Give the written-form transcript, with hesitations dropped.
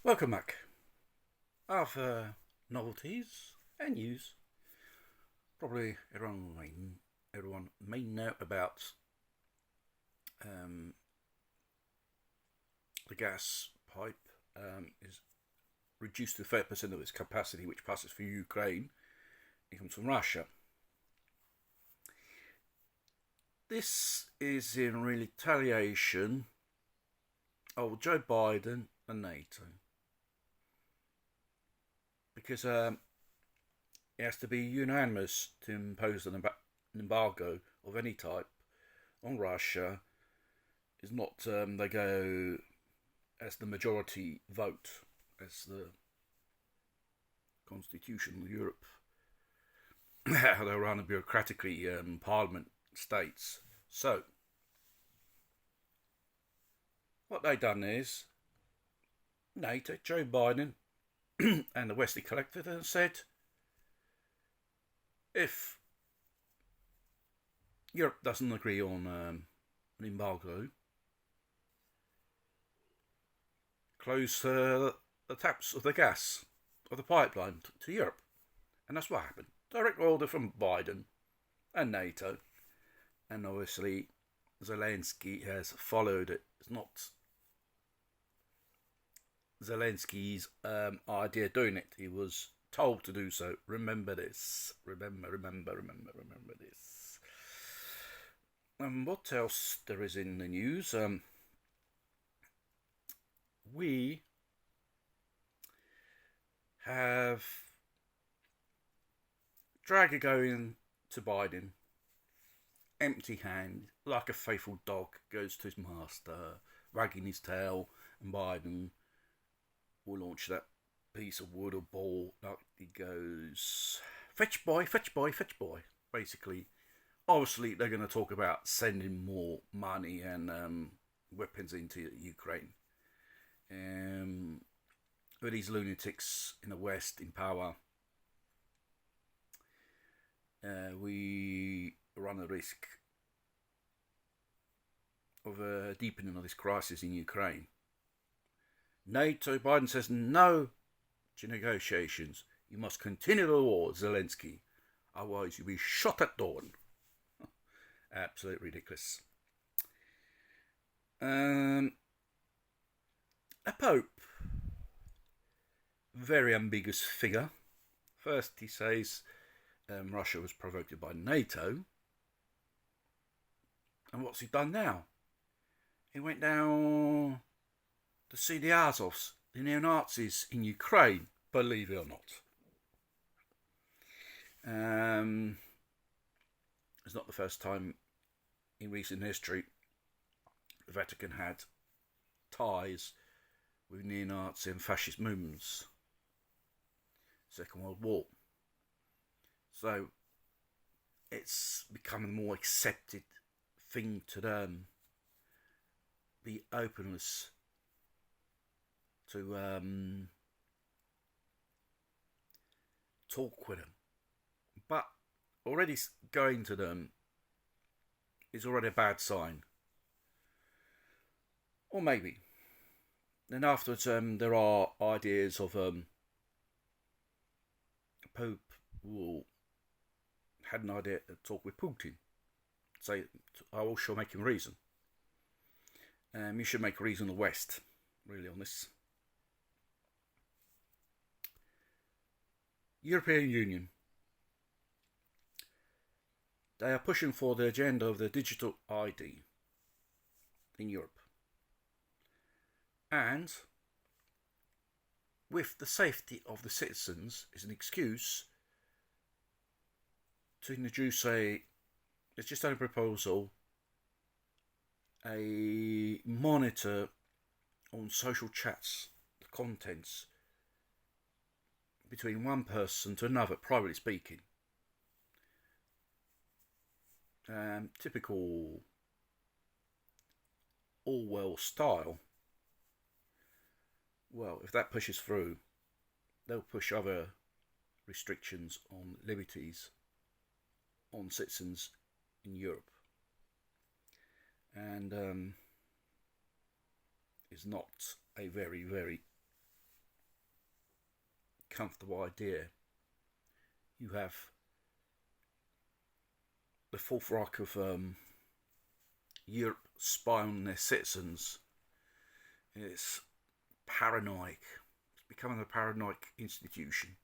Welcome back. Our novelties and news. Probably everyone may know about um, the gas pipe is reduced to 30% of its capacity, which passes through Ukraine. It comes from Russia. This is in retaliation of Joe Biden and NATO. Because it has to be unanimous to impose an embargo of any type on Russia. It's not they go as the majority vote, as the Constitution of Europe, how they run bureaucratically Parliament states. So, what they done is NATO, Joe Biden, and the Wesley Collective said, if Europe doesn't agree on an embargo, close the taps of the gas of the pipeline to Europe. And that's what happened. Direct order from Biden and NATO. And obviously, Zelensky has followed it. It's not Zelensky's idea doing it. He was told to do so. Remember this. Remember this. What else there is in the news? We have Draghi going to Biden, empty hand, like a faithful dog goes to his master, wagging his tail, and Biden will launch that piece of wood or ball like he goes, fetch boy, fetch boy, fetch boy. Basically, obviously they're going to talk about sending more money and weapons into Ukraine. With these lunatics in the West in power, we run a risk of a deepening of this crisis in Ukraine. NATO, Biden says no to negotiations. You must continue the war, Zelensky. Otherwise you'll be shot at dawn. Absolutely ridiculous. A Pope. Very ambiguous figure. First he says Russia was provoked by NATO. And what's he done now? He went down to see the Azovs, the neo-Nazis in Ukraine, believe it or not. It's not the first time in recent history the Vatican had ties with neo-Nazi and fascist movements. Second World War. So it's become a more accepted thing to them. Be openness to talk with them. But already going to them is already a bad sign. Or maybe. Then afterwards there are ideas of Pope will had an idea to talk with Putin. Say, I will sure make him reason. You should make reason the West, really, on this. European Union. They are pushing for the agenda of the digital ID in Europe. And with the safety of the citizens is an excuse to introduce it's just a proposal, a monitor on social chats, the contents between one person to another, privately speaking. Typical Orwell style. Well, if that pushes through, they'll push other restrictions on liberties on citizens in Europe. And is not a very, very comfortable idea. You have the Fourth Reich of Europe spying on their citizens. It's paranoid. It's becoming a paranoid institution.